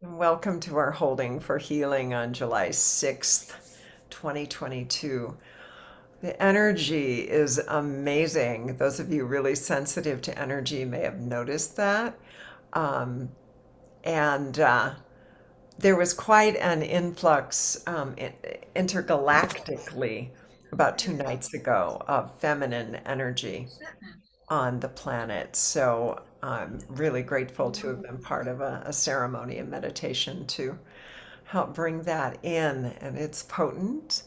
Welcome to our holding for healing on July 6th, 2022. The energy is amazing. Those of you really sensitive to energy may have noticed that. Um, and there was quite an influx intergalactically about 2 nights ago of feminine energy on the planet. So I'm really grateful to have been part of a ceremony and meditation to help bring that in. And it's potent.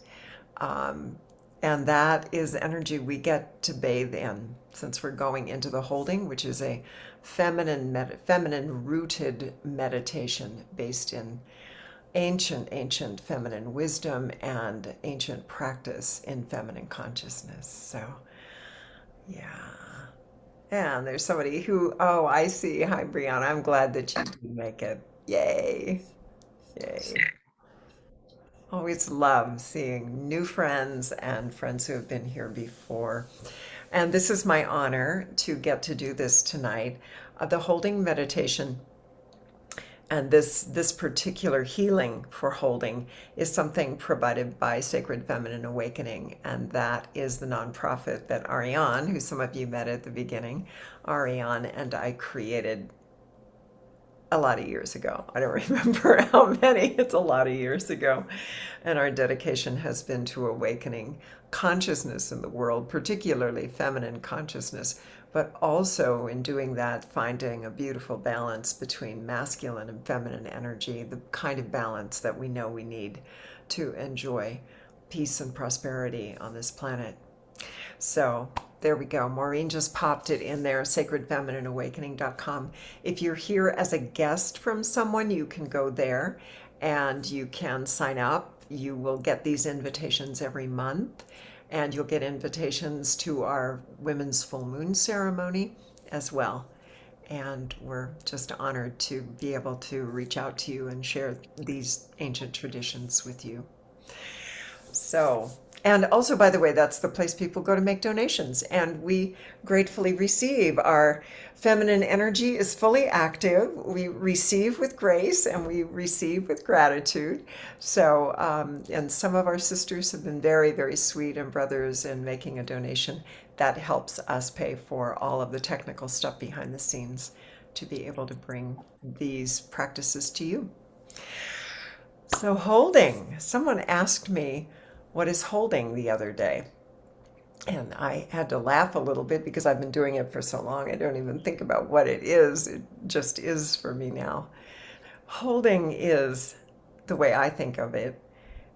Um, and that is energy we get to bathe in since we're going into the holding, which is a feminine rooted meditation based in ancient feminine wisdom and ancient practice in feminine consciousness. So, yeah. And there's somebody who, oh, I see. Hi, Brianna. I'm glad that you did make it. Yay. Yay. Always love seeing new friends and friends who have been here before. And this is my honor to get to do this tonight. The holding meditation and this particular healing for holding is something provided by Sacred Feminine Awakening, and that is the nonprofit that Ariane, who some of you met at the beginning, Ariane and I created a lot of years ago. I don't remember how many. It's a lot of years ago. And our dedication has been to awakening consciousness in the world, particularly feminine consciousness, but also in doing that, finding a beautiful balance between masculine and feminine energy, the kind of balance that we know we need to enjoy peace and prosperity on this planet. So there we go. Maureen just popped it in there, sacredfeminine.awakening.com. If you're here as a guest from someone, you can go there and you can sign up. You will get these invitations every month, and you'll get invitations to our women's full moon ceremony as well. And we're just honored to be able to reach out to you and share these ancient traditions with you. So, and also, by the way, that's the place people go to make donations. And we gratefully receive. Our feminine energy is fully active. We receive with grace and we receive with gratitude. So, and some of our sisters have been very sweet and brothers in making a donation that helps us pay for all of the technical stuff behind the scenes to be able to bring these practices to you. So, holding. Someone asked me, what is holding the other day? And I had to laugh a little bit because I've been doing it for so long. I don't even think about what it is. It just is for me now. Holding is, the way I think of it,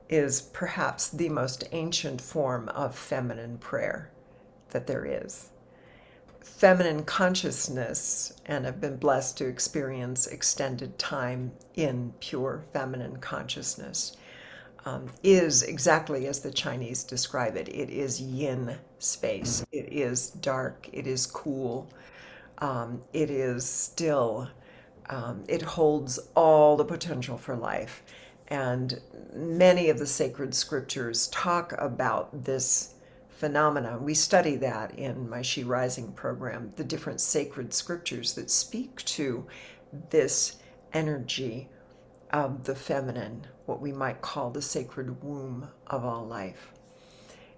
is perhaps the most ancient form of feminine prayer that there is. Feminine consciousness, and have been blessed to experience extended time in pure feminine consciousness, is exactly as the Chinese describe it. It is yin space. It is dark. It is cool. It is still. It holds all the potential for life. And many of the sacred scriptures talk about this phenomena. We study that in my She Rising program, the different sacred scriptures that speak to this energy of the feminine, what we might call the sacred womb of all life.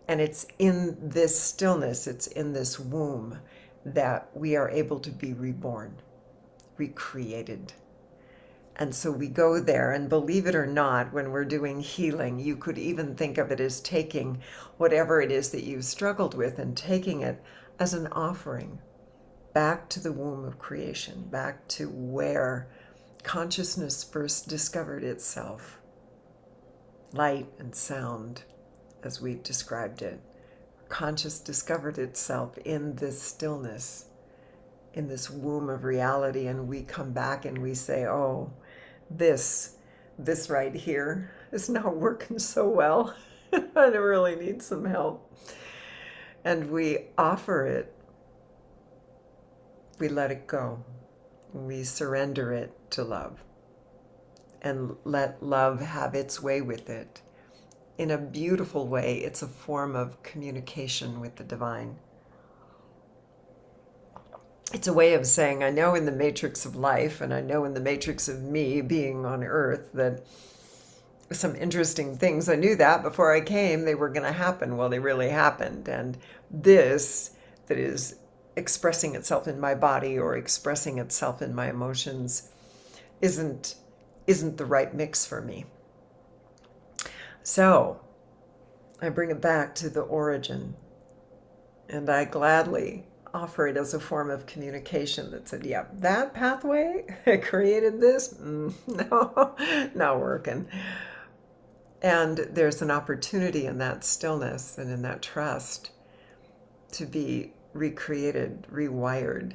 And it's in this stillness, it's in this womb that we are able to be reborn, recreated. And so we go there, and believe it or not, when we're doing healing, you could even think of it as taking whatever it is that you've struggled with and taking it as an offering back to the womb of creation, back to where consciousness first discovered itself. Light and sound, as we've described it. Conscious discovered itself in this stillness, in this womb of reality, and we come back and we say, oh, this right here is not working so well. I really need some help. And we offer it, we let it go, we surrender it to love, and let love have its way with it. In a beautiful way, it's a form of communication with the divine. it's a way of saying, I know in the matrix of life, and I know in the matrix of me being on earth, that some interesting things, I knew that before I came, they were going to happen. Well, they really happened. And this that is expressing itself in my body or expressing itself in my emotions isn't isn't the right mix for me. So I bring it back to the origin, and I gladly offer it as a form of communication that said, yeah, that pathway created this. No, not working. And there's an opportunity in that stillness and in that trust to be recreated, rewired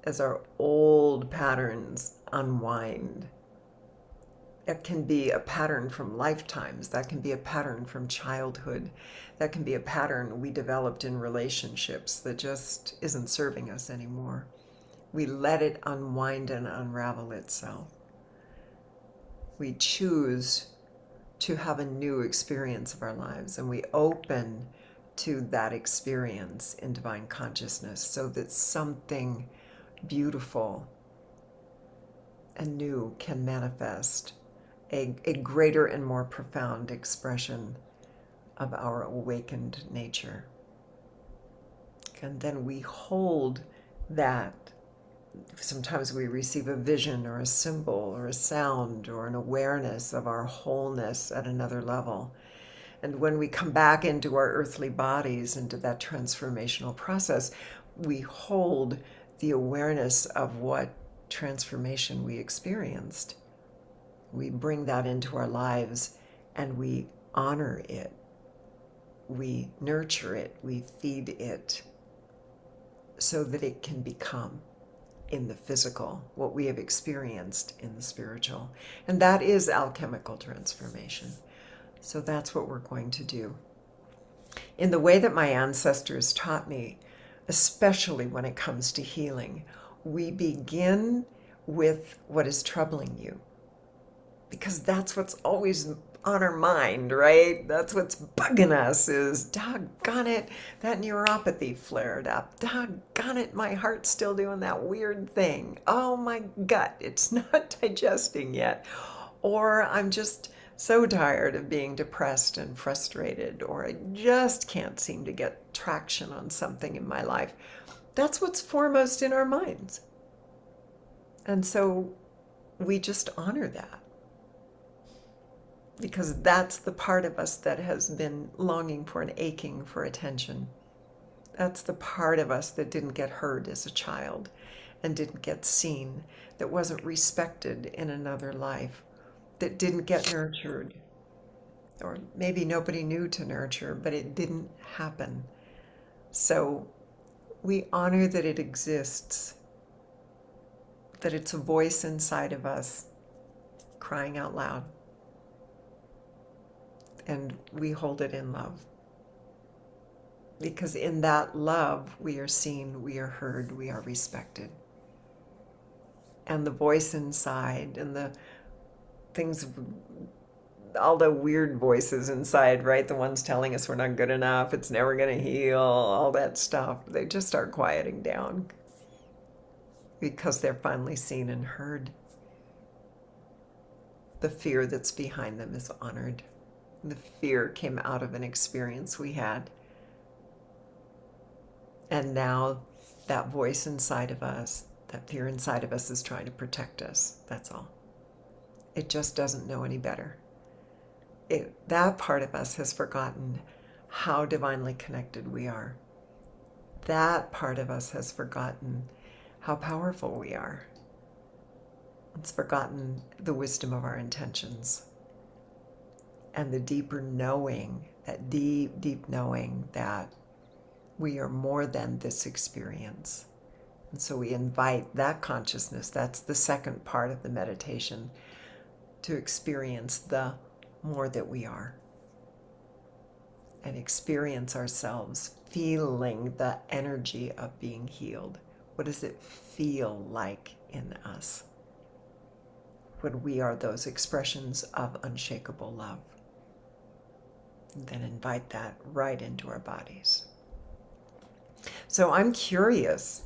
as our old patterns unwind. It can be a pattern from lifetimes. That can be a pattern from childhood. That can be a pattern we developed in relationships that just isn't serving us anymore. We let it unwind and unravel itself. We choose to have a new experience of our lives, and we open to that experience in divine consciousness so that something beautiful and new can manifest, a greater and more profound expression of our awakened nature. And then we hold that. Sometimes we receive a vision or a symbol or a sound or an awareness of our wholeness at another level. And when we come back into our earthly bodies, into that transformational process, we hold the awareness of what transformation we experienced. We bring that into our lives and we honor it. We nurture it. We feed it so that it can become in the physical what we have experienced in the spiritual. And that is alchemical transformation. So that's what we're going to do. In the way that my ancestors taught me, especially when it comes to healing, we begin with what is troubling you, because that's what's always on our mind, right? That's what's bugging us is, doggone it, that neuropathy flared up. Doggone it, my heart's still doing that weird thing. Oh, my gut, it's not digesting yet. Or I'm just so tired of being depressed and frustrated, or I just can't seem to get traction on something in my life. That's what's foremost in our minds. And so we just honor that, because that's the part of us that has been longing for and aching for attention. That's the part of us that didn't get heard as a child and didn't get seen, that wasn't respected in another life, that didn't get nurtured. Or maybe nobody knew to nurture, but it didn't happen. So we honor that it exists, that it's a voice inside of us crying out loud. And we hold it in love. Because in that love, we are seen, we are heard, we are respected. And the voice inside and the things, all the weird voices inside, right? The ones telling us we're not good enough, it's never going to heal, all that stuff, they just start quieting down because they're finally seen and heard. The fear that's behind them is honored. The fear came out of an experience we had. And now that voice inside of us, that fear inside of us is trying to protect us. That's all. It just doesn't know any better. That part of us has forgotten how divinely connected we are. That part of us has forgotten how powerful we are. It's forgotten the wisdom of our intentions and the deeper knowing, that deep, deep knowing that we are more than this experience. And so we invite that consciousness, that's the second part of the meditation, to experience the more that we are. And experience ourselves feeling the energy of being healed. What does it feel like in us when we are those expressions of unshakable love? And then invite that right into our bodies. So I'm curious,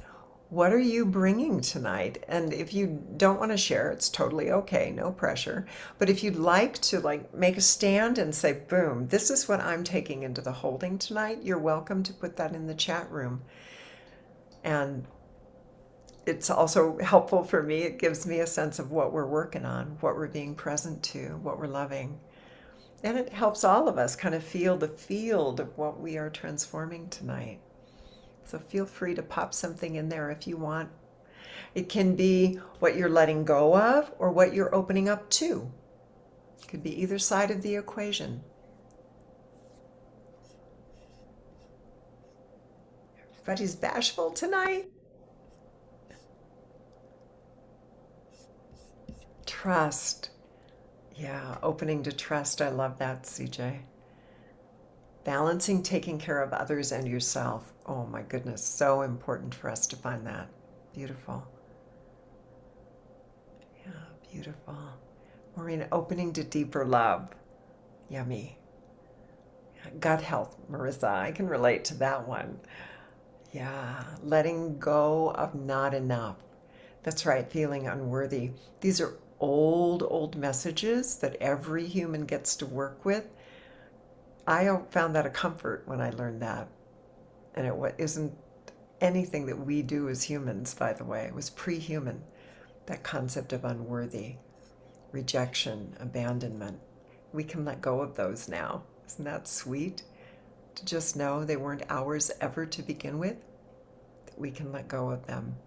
What are you bringing tonight? And if you don't want to share, it's totally okay, no pressure. But if you'd like to like make a stand and say, boom, this is what I'm taking into the holding tonight, you're welcome to put that in the chat room. And it's also helpful for me. It gives me a sense of what we're working on, what we're being present to, what we're loving. And it helps all of us kind of feel the field of what we are transforming tonight. So feel free to pop something in there if you want. It can be what you're letting go of or what you're opening up to. It could be either side of the equation. Everybody's bashful tonight. Trust. Yeah, opening to trust. I love that, CJ. Balancing taking care of others and yourself. Oh my goodness, so important for us to find that. Beautiful. Yeah, beautiful. Maureen, opening to deeper love. Yummy. Gut health, Marissa. I can relate to that one. Yeah, letting go of not enough. That's right, feeling unworthy. These are old, old messages that every human gets to work with. I found that a comfort when I learned that. And isn't anything that we do as humans, by the way. It was pre-human, that concept of unworthy, rejection, abandonment. We can let go of those now. Isn't that sweet? To just know they weren't ours ever to begin with, that we can let go of them.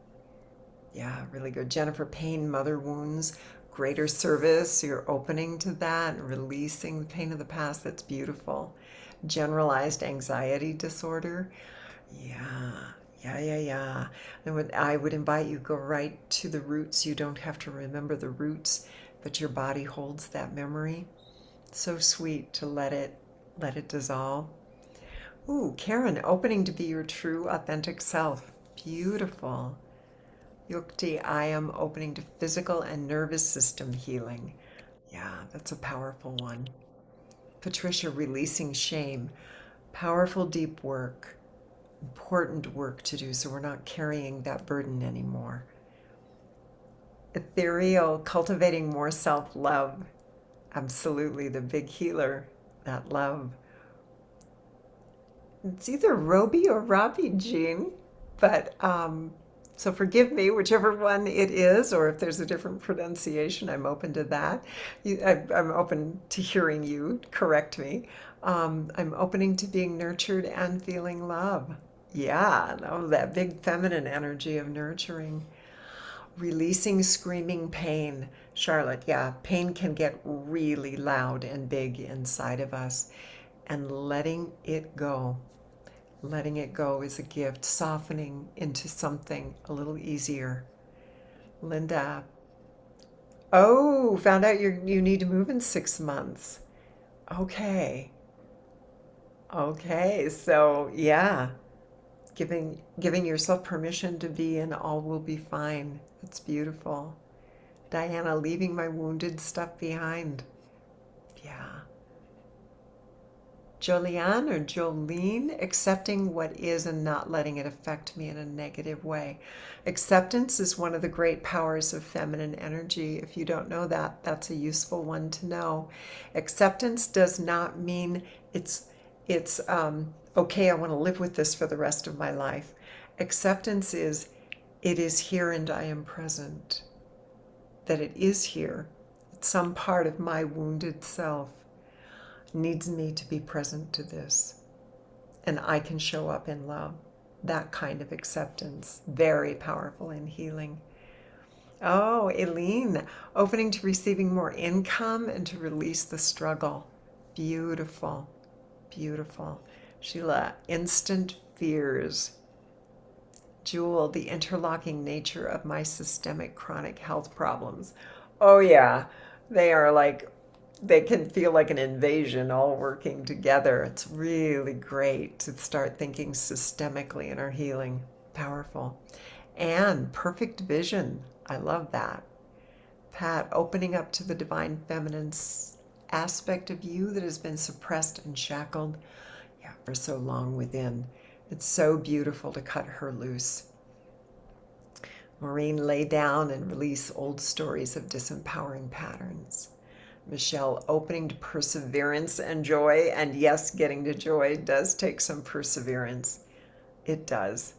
Yeah, really good. Jennifer Payne, mother wounds, greater service. You're opening to that and releasing the pain of the past. That's beautiful. Generalized anxiety disorder. Yeah, yeah. I would invite you go right to the roots. You don't have to remember the roots, but your body holds that memory. So sweet to let it dissolve. Ooh, Karen, opening to be your true authentic self. Beautiful. Yukti, I am opening to physical and nervous system healing. Yeah, that's a powerful one. Patricia, releasing shame. Powerful deep work. Important work to do so we're not carrying that burden anymore. Ethereal, cultivating more self love. Absolutely, the big healer, that love. It's either Roby or Robbie, Jean, but so forgive me, whichever one it is, or if there's a different pronunciation, I'm open to that. I'm open to hearing you correct me. I'm opening to being nurtured and feeling love. Yeah, no, that big feminine energy of nurturing. Releasing screaming pain. Charlotte, yeah, pain can get really loud and big inside of us. And letting it go. Letting it go is a gift, softening into something a little easier. Linda, oh, found out you need to move in 6 months. Okay. Okay. So, yeah, giving yourself permission to be in all will be fine. It's beautiful. Diana, leaving my wounded stuff behind. Yeah. Jolene or Jolene, accepting what is and not letting it affect me in a negative way. Acceptance is one of the great powers of feminine energy. If you don't know that, that's a useful one to know. Acceptance does not mean it's okay, I want to live with this for the rest of my life. Acceptance is it is here and I am present. That it is here. It's some part of my wounded self needs me to be present to this. And I can show up in love. That kind of acceptance, very powerful in healing. Oh, Eileen, opening to receiving more income and to release the struggle. Beautiful, beautiful. Sheila, instant fears. Jewel, the interlocking nature of my systemic chronic health problems. Oh, yeah, they are like they can feel like an invasion all working together. It's really great to start thinking systemically in our healing. Powerful. And perfect vision. I love that. Pat, opening up to the divine feminine aspect of you that has been suppressed and shackled, yeah, for so long within. It's so beautiful to cut her loose. Maureen, lay down and release old stories of disempowering patterns. Michelle, opening to perseverance and joy. And yes, getting to joy does take some perseverance. It does.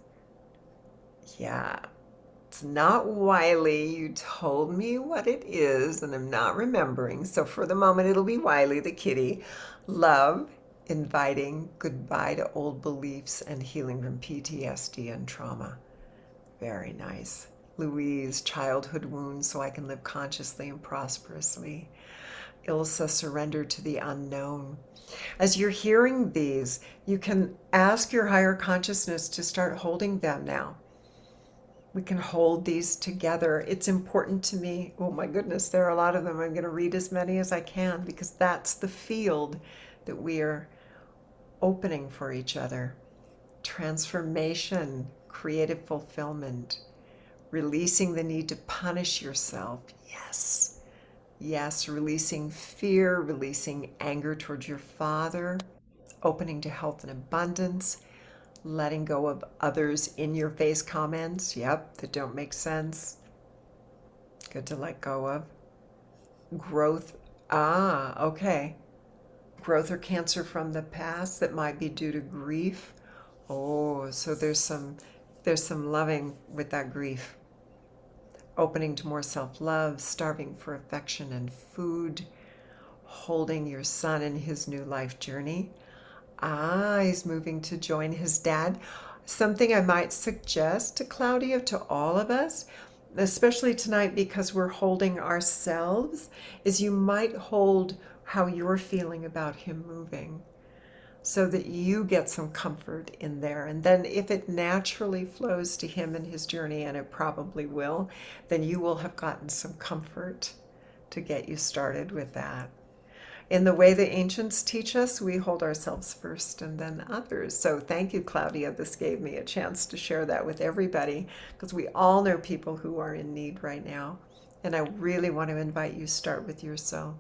Yeah. It's not Wiley. You told me what it is, and I'm not remembering. So for the moment, it'll be Wiley the kitty. Love, inviting goodbye to old beliefs and healing from PTSD and trauma. Very nice. Louise, childhood wounds so I can live consciously and prosperously. Ilsa, surrender to the unknown. As you're hearing these, you can ask your higher consciousness to start holding them now. We can hold these together. It's important to me. Oh my goodness, there are a lot of them. I'm going to read as many as I can because that's the field that we are opening for each other. Transformation, creative fulfillment, releasing the need to punish yourself. Yes. Yes, releasing fear, releasing anger towards your father, opening to health and abundance, letting go of others in your face comments, yep, that don't make sense. Good to let go of. Growth, okay. Growth or cancer from the past that might be due to grief. Oh, so there's some loving with that grief. Opening to more self-love, starving for affection and food, holding your son in his new life journey. He's moving to join his dad. Something I might suggest to Claudia, to all of us, especially tonight because we're holding ourselves, is you might hold how you're feeling about him moving so that you get some comfort in there. And then if it naturally flows to him and his journey, and it probably will, then you will have gotten some comfort to get you started with that. In the way the ancients teach us, we hold ourselves first and then others. So thank you, Claudia. This gave me a chance to share that with everybody because we all know people who are in need right now. And I really want to invite you to start with yourself.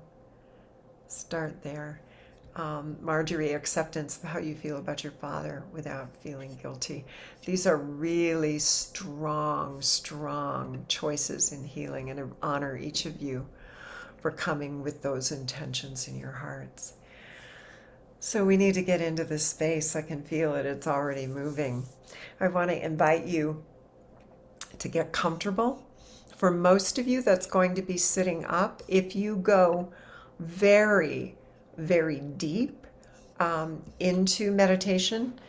Start there. Marjorie, acceptance of how you feel about your father without feeling guilty. These are really strong, strong choices in healing, and I honor each of you for coming with those intentions in your hearts. So we need to get into this space. I can feel it. It's already moving. I want to invite you to get comfortable. For most of you, that's going to be sitting up. If you go very, very deep into meditation,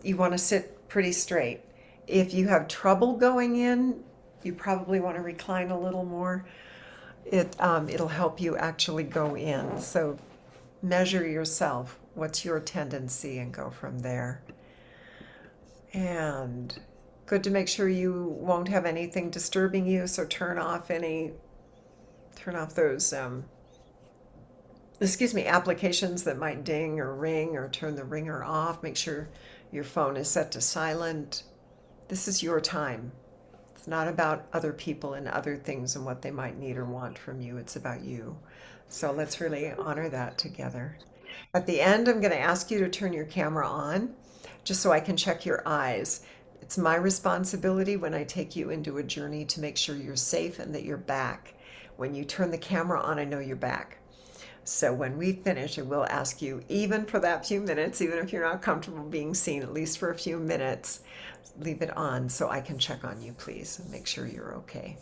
you want to sit pretty straight. If you have trouble going in, you probably want to recline a little more. It'll help you actually go in. So measure yourself. What's your tendency and go from there. And good to make sure you won't have anything disturbing you. So turn off those, applications that might ding or ring, or turn the ringer off. Make sure your phone is set to silent. This is your time. It's not about other people and other things and what they might need or want from you. It's about you. So let's really honor that together. At the end, I'm going to ask you to turn your camera on just so I can check your eyes. It's my responsibility when I take you into a journey to make sure you're safe and that you're back. When you turn the camera on, I know you're back. So when we finish, I will ask you, even for that few minutes, even if you're not comfortable being seen, at least for a few minutes, leave it on so I can check on you, please, and make sure you're okay.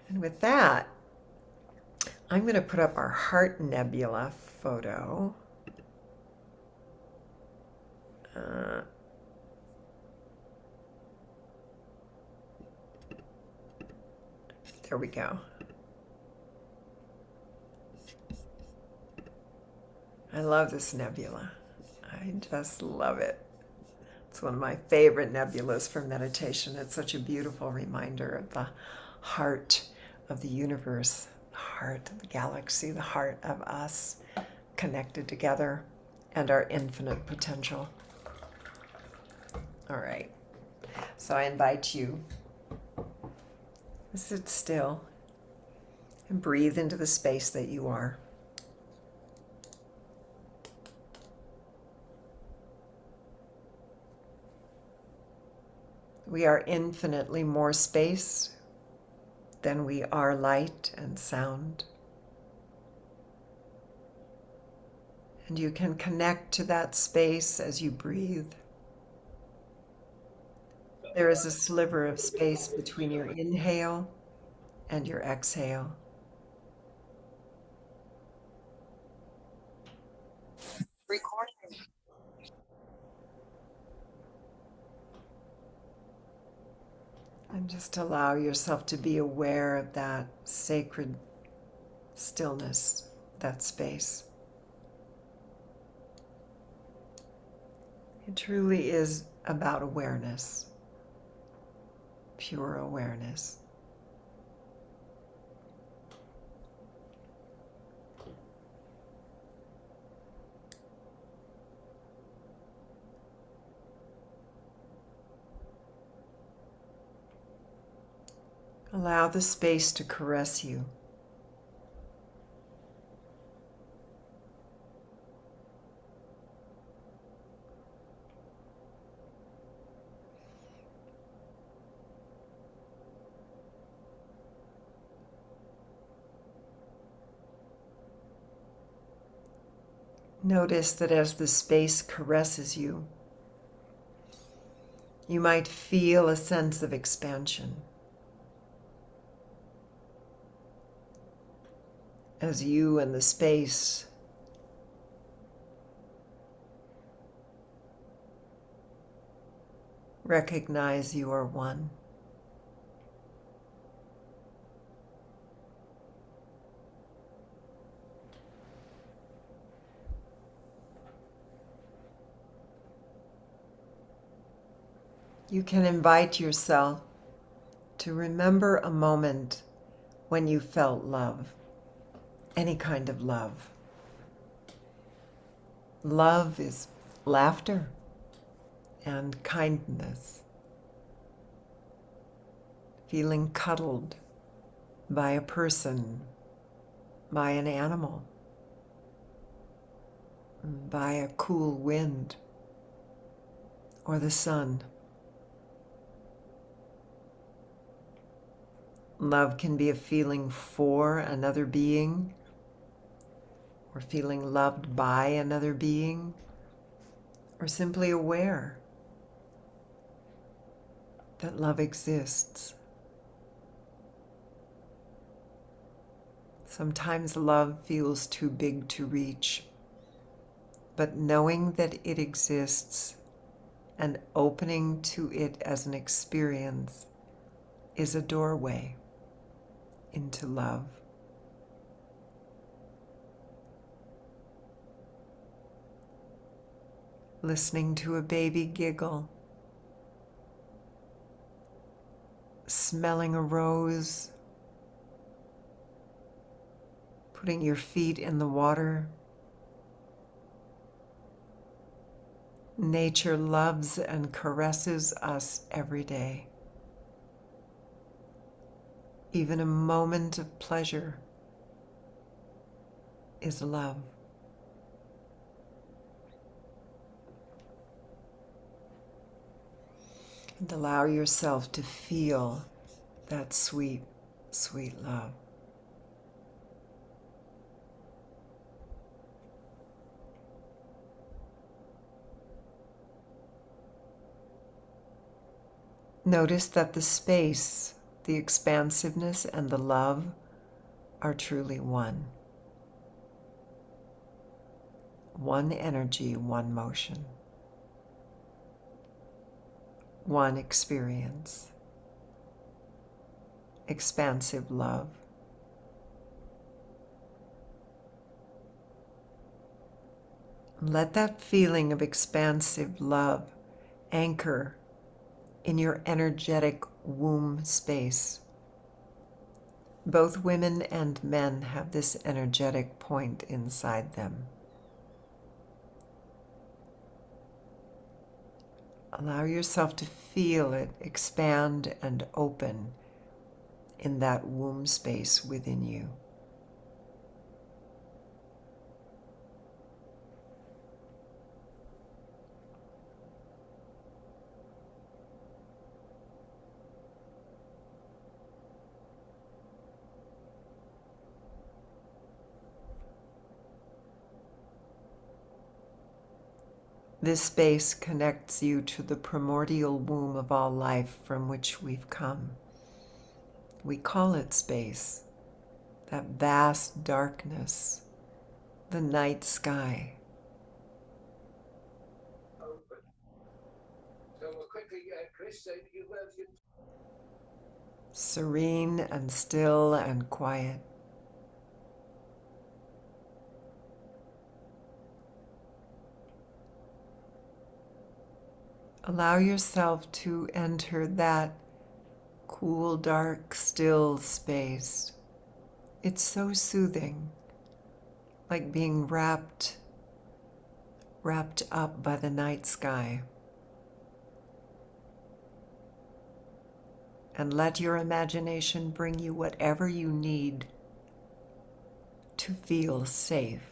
And with that, I'm going to put up our Heart Nebula photo. There we go. I love this nebula. I just love it. It's one of my favorite nebulas for meditation. It's such a beautiful reminder of the heart of the universe, the heart of the galaxy, the heart of us connected together, and our infinite potential. All right. So I invite you to sit still and breathe into the space that you are. We are infinitely more space than we are light and sound. And you can connect to that space as you breathe. There is a sliver of space between your inhale and your exhale. And just allow yourself to be aware of that sacred stillness, that space. It truly is about awareness, pure awareness. Allow the space to caress you. Notice that as the space caresses you, you might feel a sense of expansion. As you and the space recognize you are one. You can invite yourself to remember a moment when you felt love, any kind of love. Love is laughter and kindness, feeling cuddled by a person, by an animal, by a cool wind, or the sun. Love can be a feeling for another being, or feeling loved by another being, or simply aware that love exists. Sometimes love feels too big to reach, but knowing that it exists and opening to it as an experience is a doorway into love. Listening to a baby giggle, smelling a rose, putting your feet in the water. Nature loves and caresses us every day. Even a moment of pleasure is love. And allow yourself to feel that sweet, sweet love. Notice that the space, the expansiveness, and the love are truly one. One energy, one motion. One experience. Expansive love. Let that feeling of expansive love anchor in your energetic womb space. Both women and men have this energetic point inside them. Allow yourself to feel it expand and open in that womb space within you. This space connects you to the primordial womb of all life from which we've come. We call it space, that vast darkness, the night sky. Serene and still and quiet. Allow yourself to enter that cool, dark, still space. It's so soothing, like being wrapped up by the night sky. And let your imagination bring you whatever you need to feel safe.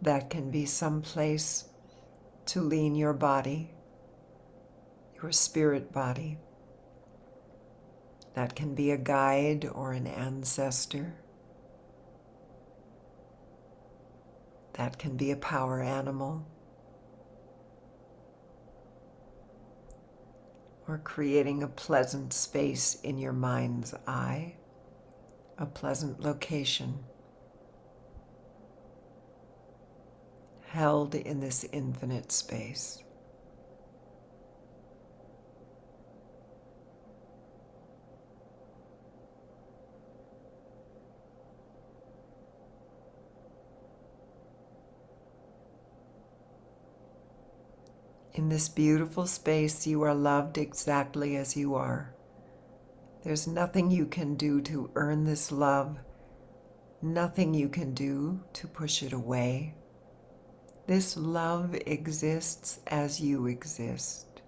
That can be some place to lean your body, your spirit body. That can be a guide or an ancestor. That can be a power animal. Or creating a pleasant space in your mind's eye, a pleasant location, held in this infinite space. In this beautiful space, you are loved exactly as you are. There's nothing you can do to earn this love, nothing you can do to push it away. This love exists as you exist.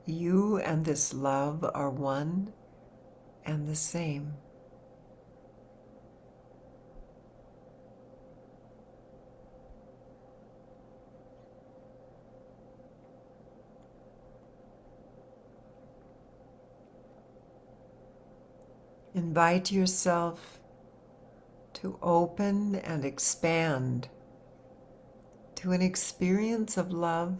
You and this love are one and the same. Invite yourself to open and expand to an experience of love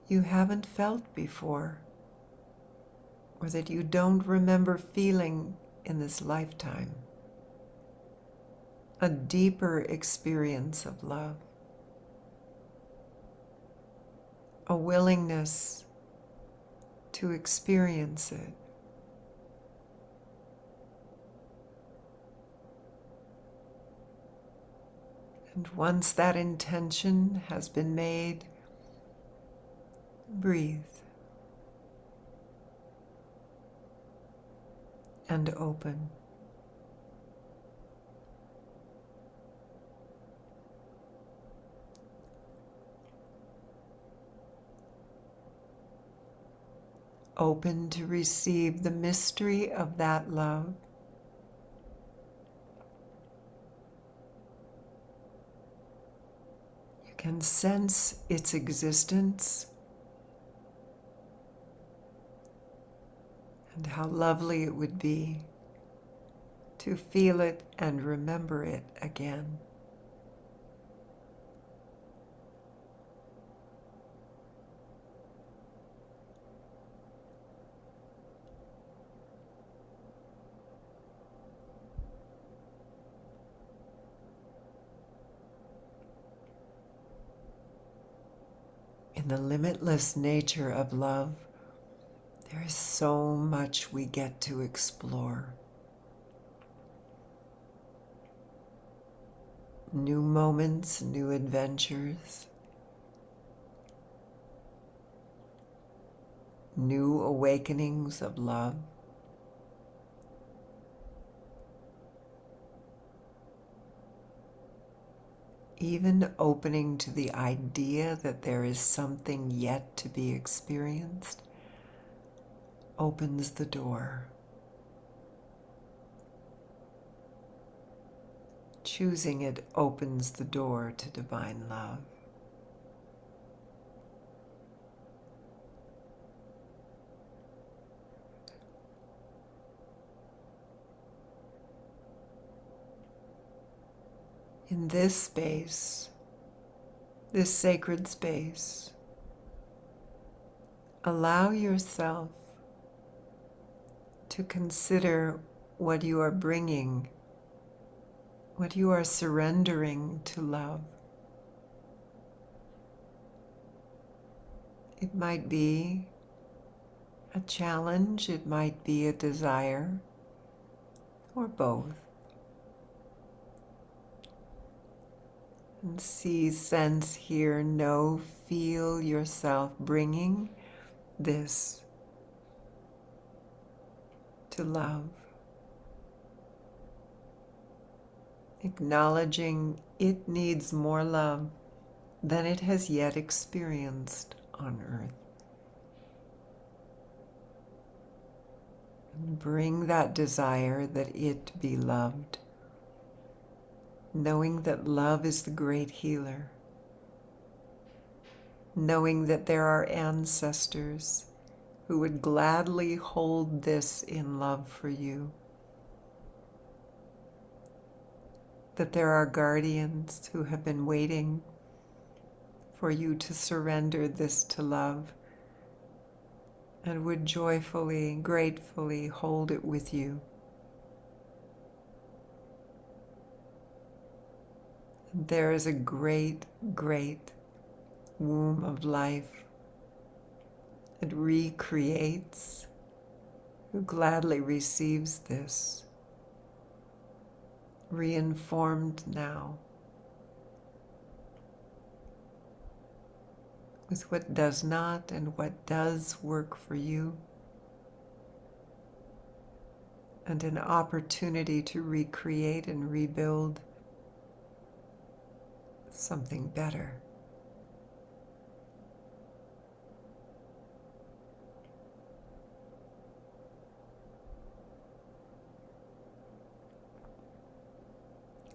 you haven't felt before, or that you don't remember feeling in this lifetime. A deeper experience of love. A willingness to experience it. And once that intention has been made, breathe and open. Open to receive the mystery of that love. You can sense its existence and how lovely it would be to feel it and remember it again. In the limitless nature of love, there is so much we get to explore. New moments, new adventures, new awakenings of love. Even opening to the idea that there is something yet to be experienced opens the door. Choosing it opens the door to divine love. in this space, this sacred space, allow yourself to consider what you are bringing, what you are surrendering to love. It might be a challenge, it might be a desire, or both. And see, sense, hear, know, feel yourself bringing this to love. Acknowledging it needs more love than it has yet experienced on earth. And bring that desire that it be loved, knowing that love is the great healer, knowing that there are ancestors who would gladly hold this in love for you, that there are guardians who have been waiting for you to surrender this to love and would joyfully, gratefully hold it with you. And there is a great, great womb of life that recreates, who gladly receives this, reinformed now with what does not and what does work for you, and an opportunity to recreate and rebuild something better.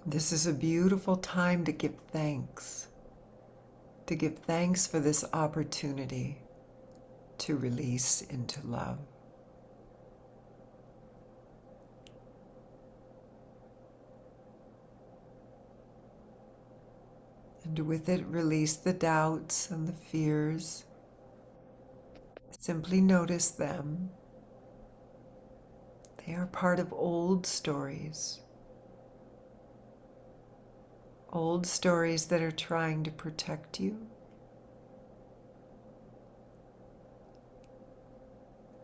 This is a beautiful time to give thanks for this opportunity to release into love. And with it, release the doubts and the fears. Simply notice them. They are part of old stories that are trying to protect you.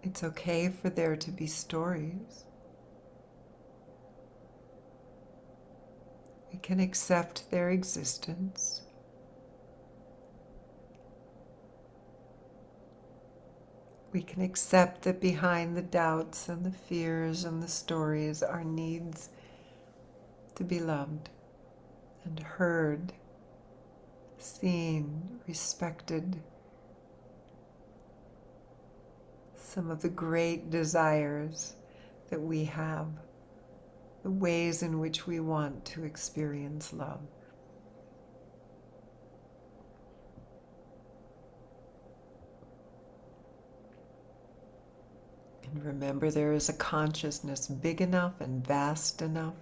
It's okay for there to be stories. We can accept their existence. We can accept that behind the doubts and the fears and the stories are needs to be loved and heard, seen, respected. Some of the great desires that we have, the ways in which we want to experience love. And remember, there is a consciousness big enough and vast enough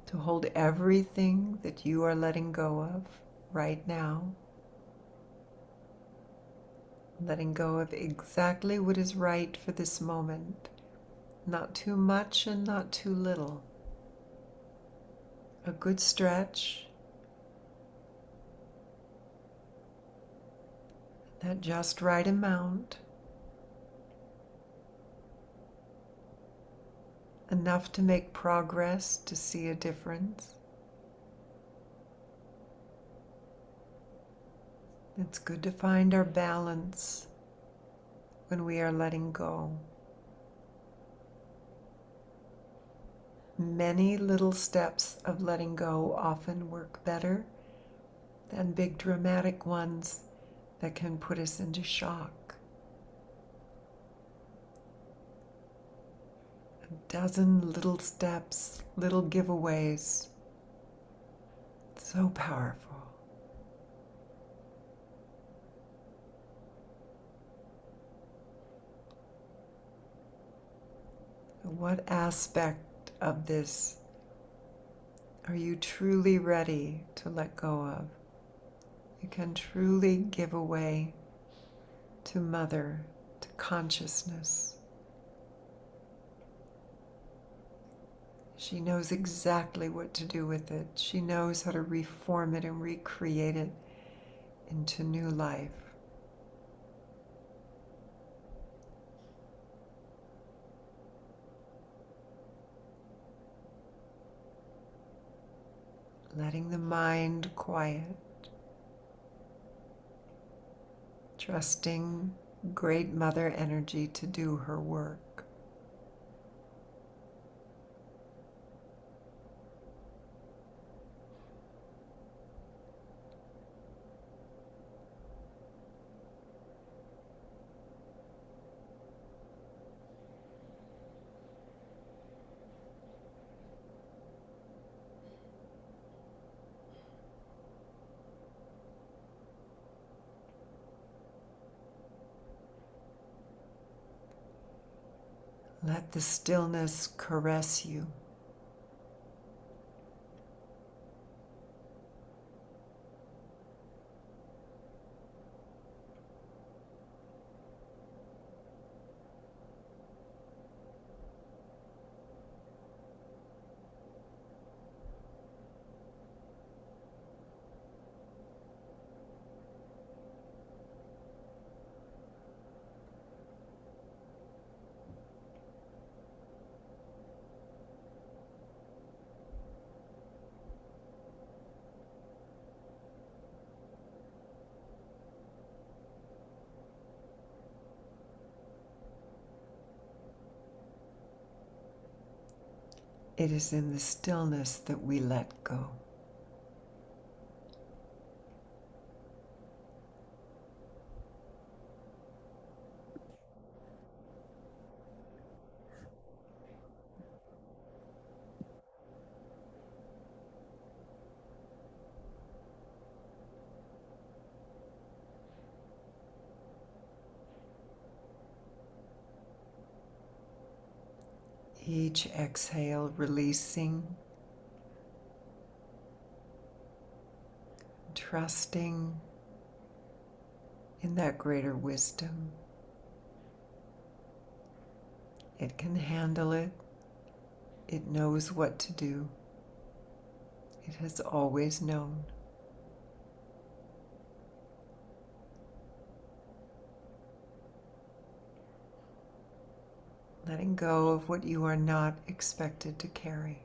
to hold everything that you are letting go of right now. Letting go of exactly what is right for this moment. Not too much and not too little. A good stretch. That just right amount. Enough to make progress, to see a difference. It's good to find our balance when we are letting go. Many little steps of letting go often work better than big dramatic ones that can put us into shock. A dozen little steps, little giveaways, so powerful. What aspect of this are you truly ready to let go of? You can truly give away to Mother, to consciousness. She knows exactly what to do with it. She knows how to reform it and recreate it into new life. Letting the mind quiet, trusting Great Mother energy to do her work. Let the stillness caress you. It is in the stillness that we let go. Each exhale releasing, trusting in that greater wisdom. It can handle it. It knows what to do. It has always known. Letting go of what you are not expected to carry.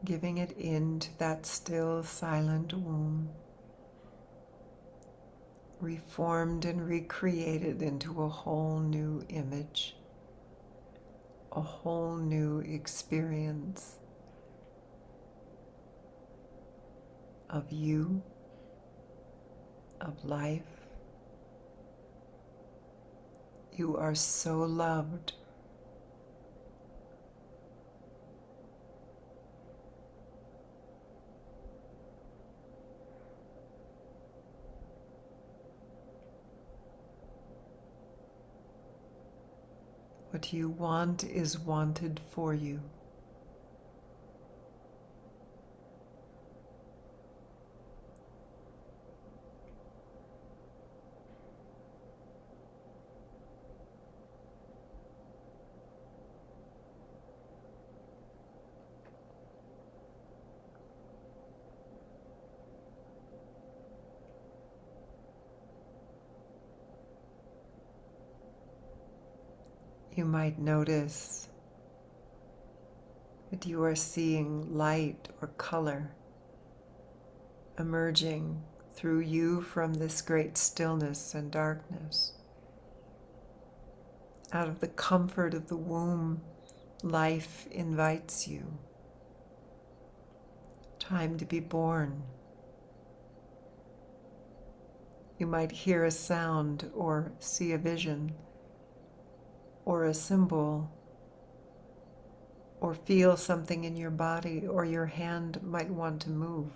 Giving it into that still, silent womb, reformed and recreated into a whole new image, a whole new experience of you, of life. You are so loved. What you want is wanted for you. You might notice that you are seeing light or color emerging through you from this great stillness and darkness. Out of the comfort of the womb, life invites you. Time to be born. You might hear a sound or see a vision or a symbol or feel something in your body, or your hand might want to move.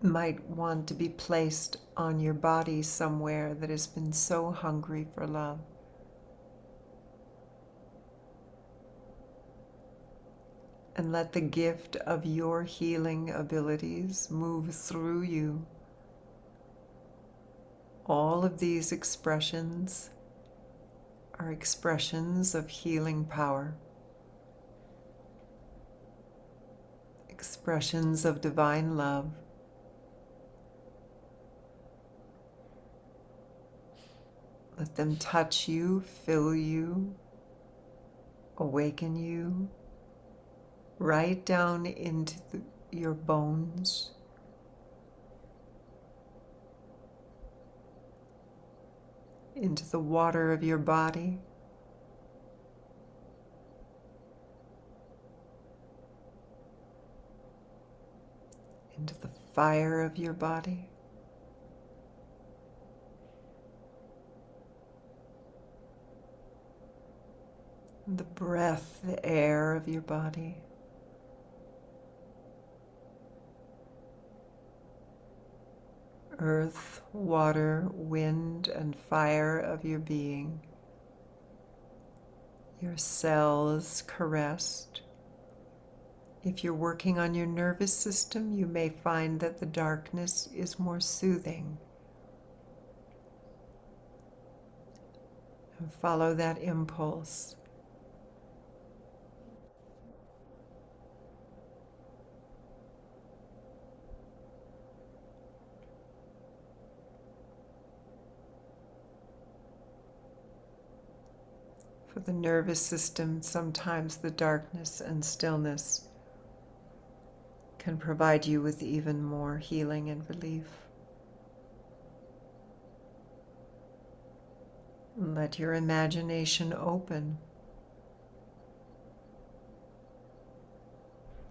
might want to be placed on your body somewhere that has been so hungry for love. And let the gift of your healing abilities move through you. All of these expressions are expressions of healing power, expressions of divine love. Let them touch you, fill you, awaken you, right down into your bones, into the water of your body, into the fire of your body, the breath, the air of your body. Earth, water, wind, and fire of your being. Your cells caressed. If you're working on your nervous system, you may find that the darkness is more soothing. And follow that impulse. For the nervous system, sometimes the darkness and stillness can provide you with even more healing and relief. And let your imagination open.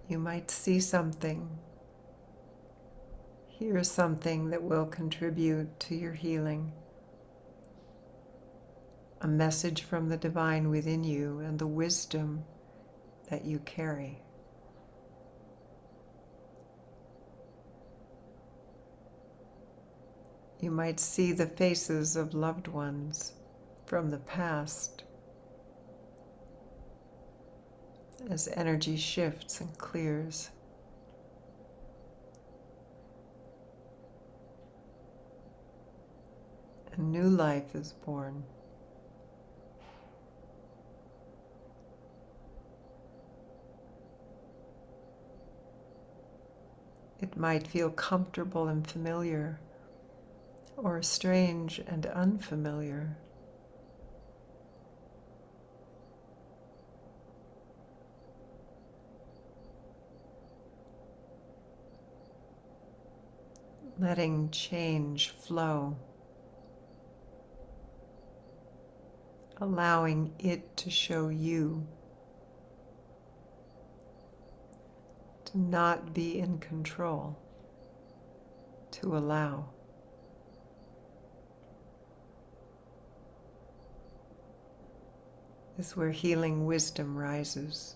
You might see something, hear something that will contribute to your healing. A message from the divine within you and the wisdom that you carry. You might see the faces of loved ones from the past as energy shifts and clears. A new life is born. It might feel comfortable and familiar, or strange and unfamiliar. Letting change flow, allowing it to show you, to not be in control, to allow. Is where healing wisdom rises.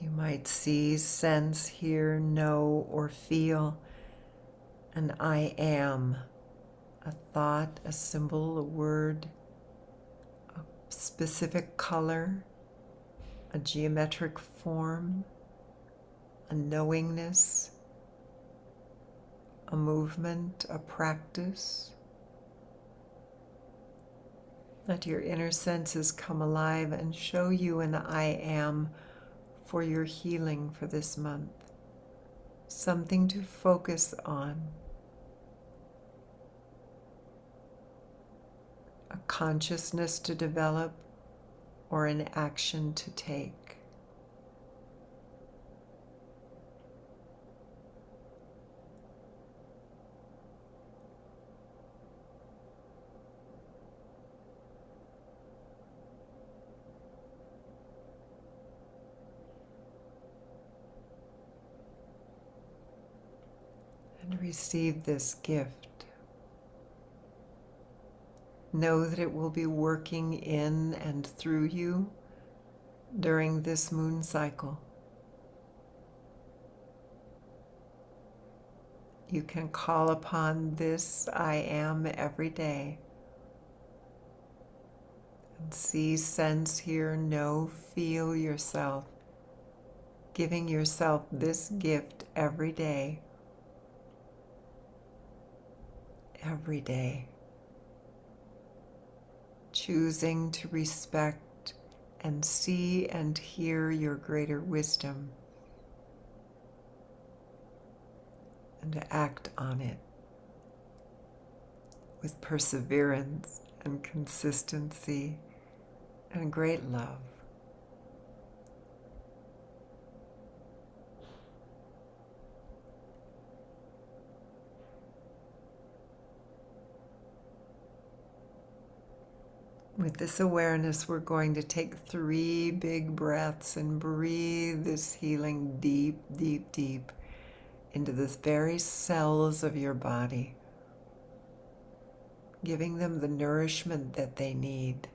You might see, sense, hear, know, or feel an I am, a thought, a symbol, a word, a specific color, a geometric form, a knowingness, a movement, a practice. Let your inner senses come alive and show you an I am for your healing for this month. Something to focus on. A consciousness to develop or an action to take. and receive this gift. Know that it will be working in and through you during this moon cycle. You can call upon this I am every day. And see, sense, hear, know, feel yourself giving yourself this gift every day. Every day. Choosing to respect and see and hear your greater wisdom and to act on it with perseverance and consistency and great love. With this awareness, we're going to take 3 big breaths and breathe this healing deep, deep, deep into the very cells of your body, giving them the nourishment that they need.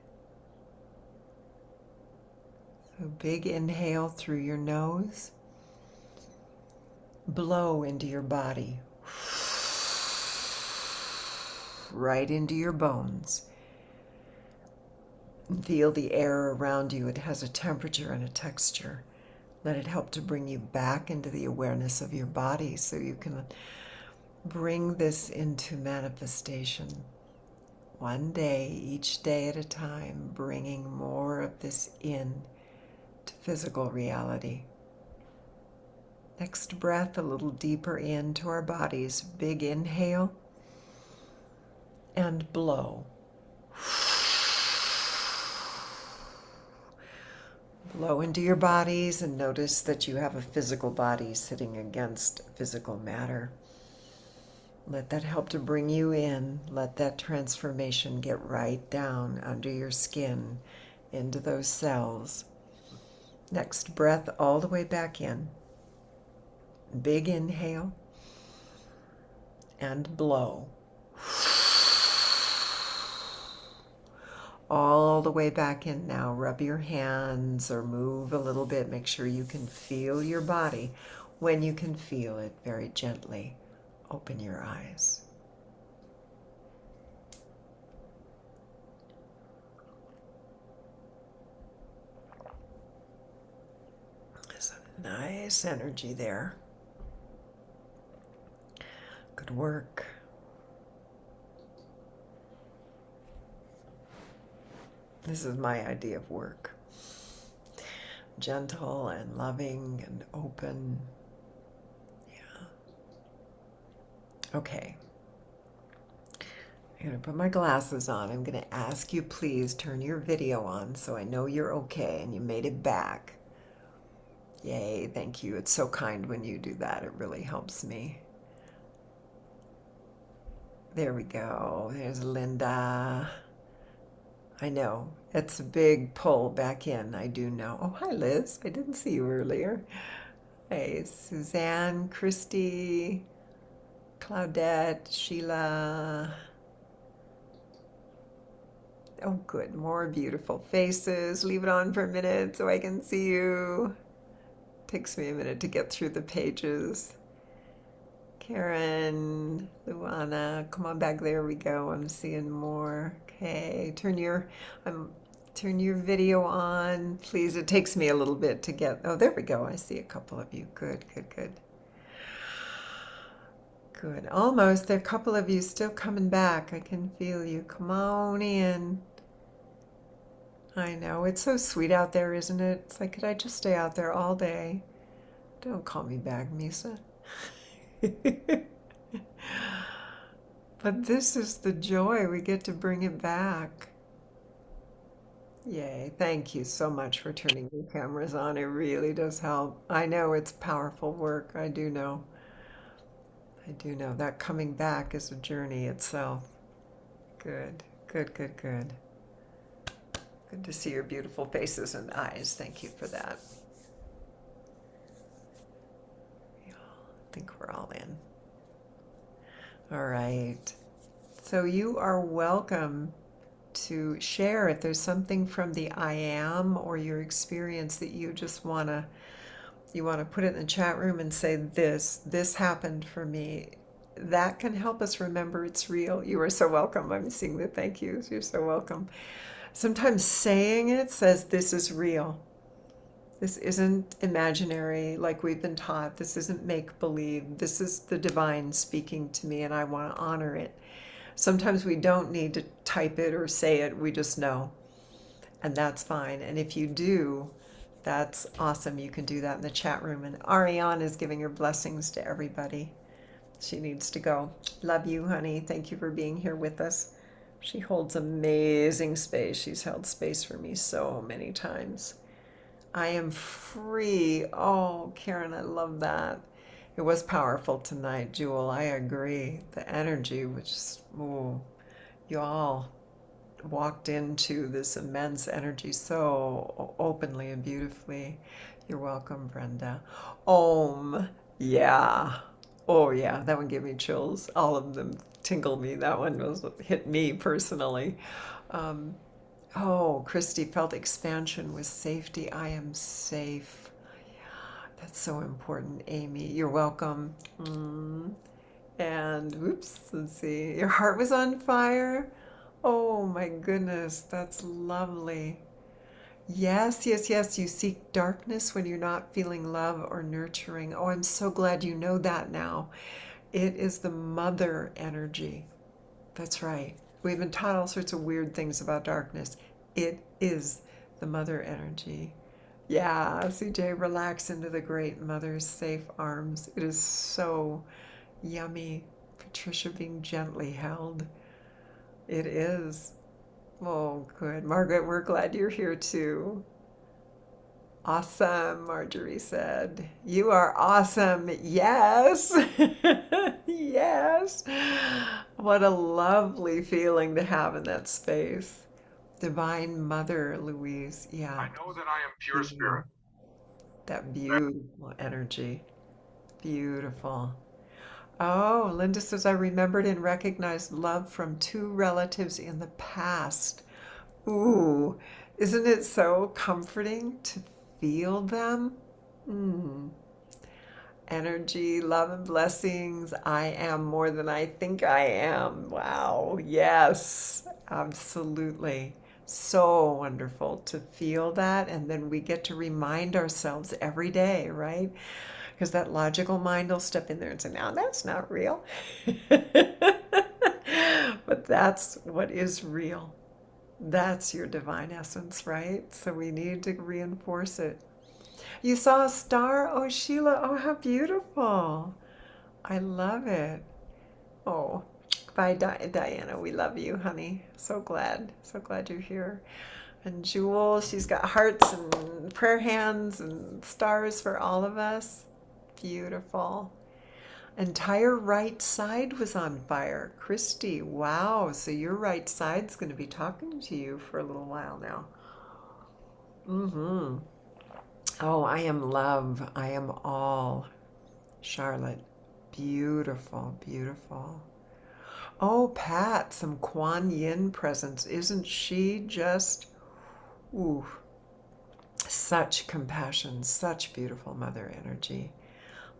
So big inhale through your nose, blow into your body, right into your bones. And feel the air around you. It has a temperature and a texture. Let it help to bring you back into the awareness of your body so you can bring this into manifestation. One day, each day at a time, bringing more of this in to physical reality. Next breath, a little deeper into our bodies. Big inhale and blow. Blow into your bodies and notice that you have a physical body sitting against physical matter. Let that help to bring you in. Let that transformation get right down under your skin, into those cells. Next breath, all the way back in. Big inhale and blow. All the way back in now. Rub your hands or move a little bit. Make sure you can feel your body. When you can feel it, very gently open your eyes. There's a nice energy there. Good work. This is my idea of work. Gentle and loving and open. Yeah. Okay. I'm going to put my glasses on. I'm going to ask you, please turn your video on so I know you're okay and you made it back. Yay, thank you. It's so kind when you do that. It really helps me. There we go. There's Linda. I know. It's a big pull back in. I do know. Oh, hi, Liz. I didn't see you earlier. Hey, Suzanne, Christy, Claudette, Sheila. Oh, good. More beautiful faces. Leave it on for a minute so I can see you. Takes me a minute to get through the pages. Karen, Luana, come on back. There we go. I'm seeing more. Okay, turn your video on, please. It takes me a little bit to get. Oh, there we go. I see a couple of you. Good, good, good. Good. Almost. There are a couple of you still coming back. I can feel you. Come on in. I know. It's so sweet out there, isn't it? It's like, could I just stay out there all day? Don't call me back, Misa. But this is the joy. We get to bring it back. Yay. Thank you so much for turning your cameras on. It really does help. I know it's powerful work. I do know. I do know that coming back is a journey itself. Good, good, good, good. Good to see your beautiful faces and eyes. Thank you for that. I think we're all in. All right. So you are welcome to share if there's something from the I am or your experience that you just want to put it in the chat room and say this happened for me. That can help us remember it's real. You are so welcome. I'm seeing the thank yous. You're so welcome. Sometimes saying it says this is real. This isn't imaginary like we've been taught. This isn't make believe. This is the divine speaking to me, and I want to honor it. Sometimes we don't need to type it or say it, we just know, and that's fine. And if you do, that's awesome. You can do that in the chat room. And Ariane is giving her blessings to everybody. She needs to go. Love you, honey. Thank you for being here with us. She holds amazing space. She's held space for me so many times. I am free. Oh, Karen, I love that. It was powerful tonight, Jewel. I agree. The energy was, ooh, you all walked into this immense energy so openly and beautifully. You're welcome, Brenda. Om. Yeah. Oh, yeah. That one gave me chills. All of them tingled me. That one was hit me personally. Um, oh, Christy felt expansion with safety. I am safe. That's so important, Amy. You're welcome. And whoops, let's see. Your heart was on fire. Oh my goodness, that's lovely. Yes, yes, yes. You seek darkness when you're not feeling love or nurturing. Oh, I'm so glad you know that now. It is the mother energy. That's right. We've been taught all sorts of weird things about darkness. It is the mother energy. Yeah, CJ, relax into the great mother's safe arms. It is so yummy. Patricia being gently held. It is. Oh, good. Margaret, we're glad you're here too. Awesome, Marjorie said. You are awesome. Yes. Yes. What a lovely feeling to have in that space. Divine Mother, Louise. Yeah. I know that I am pure spirit. That beautiful energy. Beautiful. Oh, Linda says, I remembered and recognized love from two relatives in the past. Ooh, isn't it so comforting to feel them? Mm. Energy, love, and blessings. I am more than I think I am. Wow. Yes, absolutely. So wonderful to feel that. And then we get to remind ourselves every day, right? Because that logical mind will step in there and say, now that's not real. But that's what is real. That's your divine essence, right? So we need to reinforce it. You saw a star? Oh, Sheila, oh, how beautiful. I love it. Oh, bye, Diana. We love you, honey. So glad. So glad you're here. And Jewel, she's got hearts and prayer hands and stars for all of us. Beautiful. Entire right side was on fire. Christy, wow. So your right side's going to be talking to you for a little while now. Mm-hmm. Oh, I am love. I am all. Charlotte, beautiful, beautiful. Oh, Pat, some Kuan Yin presence. Isn't she just, ooh, such compassion, such beautiful mother energy.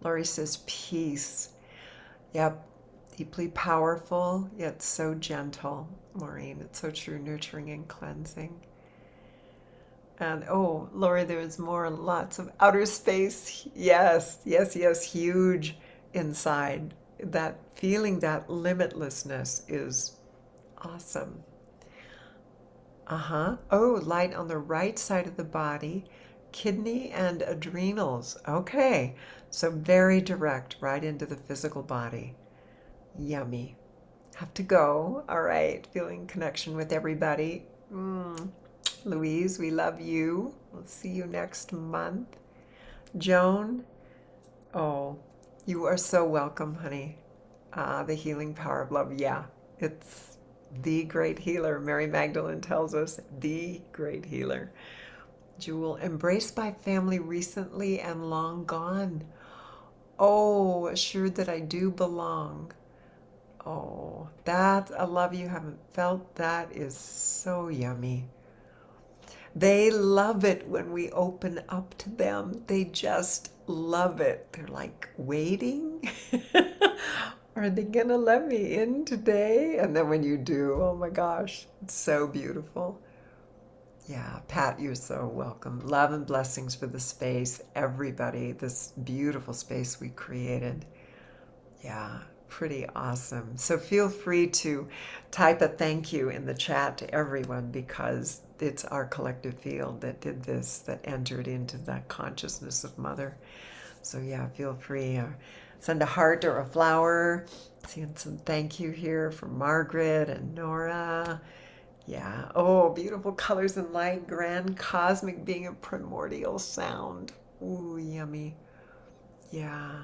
Lori says peace. Yep, deeply powerful, yet so gentle. Maureen, it's so true, nurturing and cleansing. And oh, Lori, there's more, lots of outer space. Yes, yes, yes, huge inside. That feeling, that limitlessness is awesome. Uh-huh. Oh, light on the right side of the body, kidney and adrenals. Okay. So very direct, right into the physical body. Yummy. Have to go. All right. Feeling connection with everybody. Louise, we love you. We'll see you next month. Joan, oh, you are so welcome, honey. The healing power of love. Yeah, it's the great healer. Mary Magdalene tells us the great healer. Jewel, embraced by family recently and long gone. Oh, assured that I do belong. Oh, that a love you haven't felt, that is so yummy. They love it when we open up to them. They just love it. They're like, waiting? Are they gonna let me in today? And then when you do, oh my gosh, it's so beautiful. Yeah, Pat, you're so welcome. Love and blessings for the space, everybody, this beautiful space we created. Yeah, pretty awesome. So feel free to type a thank you in the chat to everyone because it's our collective field that did this, that entered into that consciousness of Mother. So yeah, feel free. Send a heart or a flower. Seeing some thank you here from Margaret and Nora. Yeah. Oh, beautiful colors and light, grand cosmic being of primordial sound. Ooh, yummy. Yeah.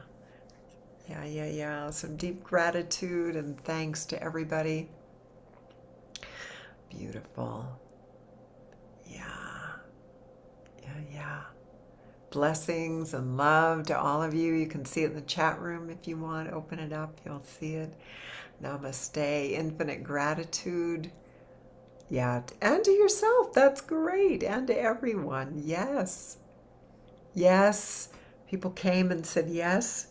Yeah, yeah, yeah. Some deep gratitude and thanks to everybody. Beautiful. Yeah, yeah, yeah. Blessings and love to all of you. You can see it in the chat room if you want. Open it up, you'll see it. Namaste. Infinite gratitude. Yeah, and to yourself. That's great. And to everyone. Yes. Yes. People came and said yes.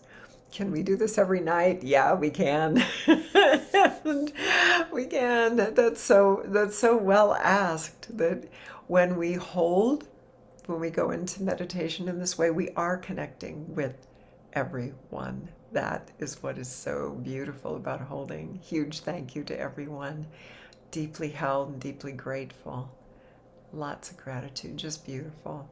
Can we do this every night? Yeah, we can. And we can. That's so well asked that when we hold, when we go into meditation in this way, we are connecting with everyone. That is what is so beautiful about holding. Huge thank you to everyone. Deeply held and deeply grateful. Lots of gratitude, just beautiful.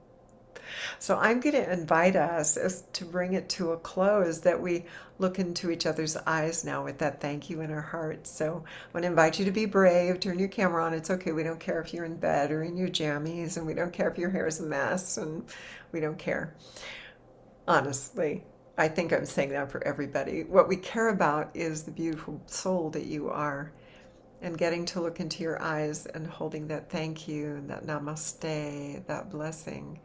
So I'm going to invite us as to bring it to a close that we look into each other's eyes now with that thank you in our hearts. So I want to invite you to be brave, turn your camera on. It's okay. We don't care if you're in bed or in your jammies, and we don't care if your hair is a mess, and we don't care. Honestly, I think I'm saying that for everybody. What we care about is the beautiful soul that you are and getting to look into your eyes and holding that thank you and that namaste, that blessing.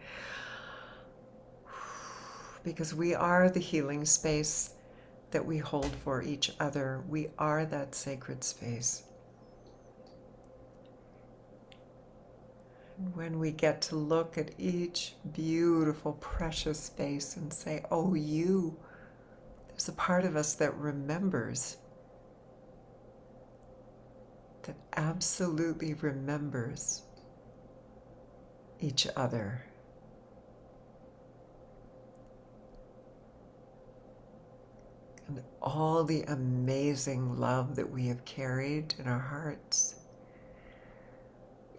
Because we are the healing space that we hold for each other. We are that sacred space. And when we get to look at each beautiful, precious space and say, oh, you, there's a part of us that remembers, that absolutely remembers each other. And all the amazing love that we have carried in our hearts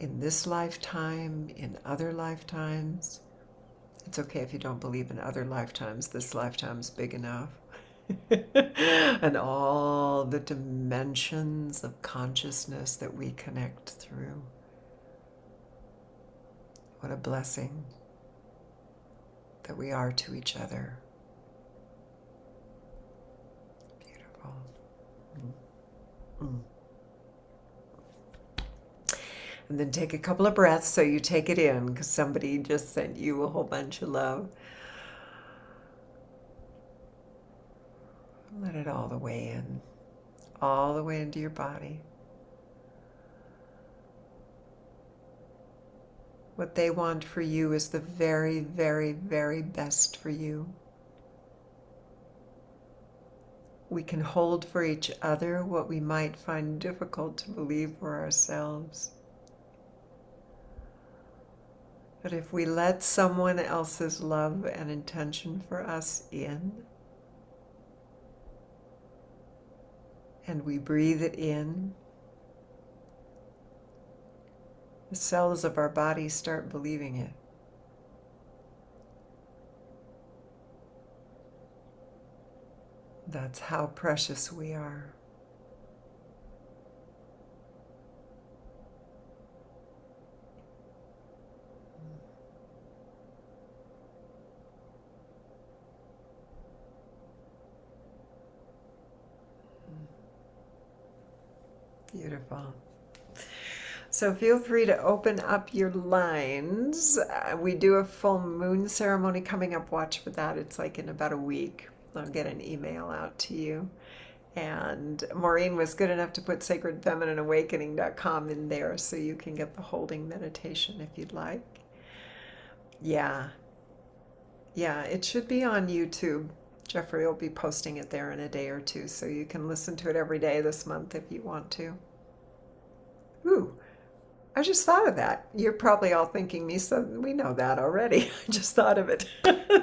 in this lifetime, in other lifetimes. It's okay if you don't believe in other lifetimes. This lifetime's big enough. And all the dimensions of consciousness that we connect through. What a blessing that we are to each other. Beautiful. Mm. And then take a couple of breaths so you take it in because somebody just sent you a whole bunch of love. Let it all the way in, all the way into your body. What they want for you is the very, very, very best for you. We can hold for each other what we might find difficult to believe for ourselves. But if we let someone else's love and intention for us in, and we breathe it in, the cells of our body start believing it. That's how precious we are. Beautiful. So feel free to open up your lines. We do a full moon ceremony coming up. Watch for that. It's like in about a week. I'll get an email out to you. And Maureen was good enough to put sacredfemininawakening.com in there so you can get the holding meditation if you'd like. Yeah, yeah, it should be on YouTube. Jeffrey will be posting it there in a day or two, so you can listen to it every day this month if you want to. Ooh, I just thought of that. You're probably all thinking me, so we know that already. I just thought of it.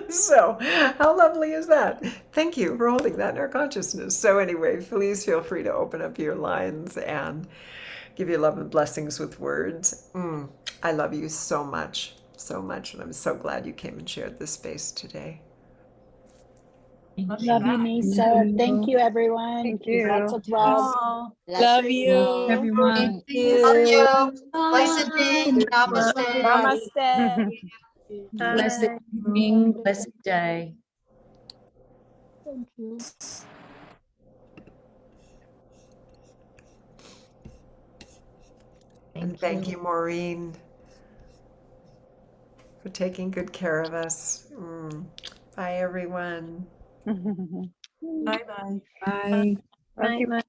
So, how lovely is that? Thank you for holding that in our consciousness. So, anyway, please feel free to open up your lines and give your love and blessings with words. I love you so much, and I'm so glad you came and shared this space today. Love Love you, back. Nisa. Thank you, everyone. Thank you. Lots of love. Oh, Love you. Everyone. Thank Love you. you. Blessed day. Namaste. Namaste. blessed evening, blessed day. Thank you. And thank you, Maureen, for taking good care of us. Bye, everyone. Bye-bye. Bye. Bye.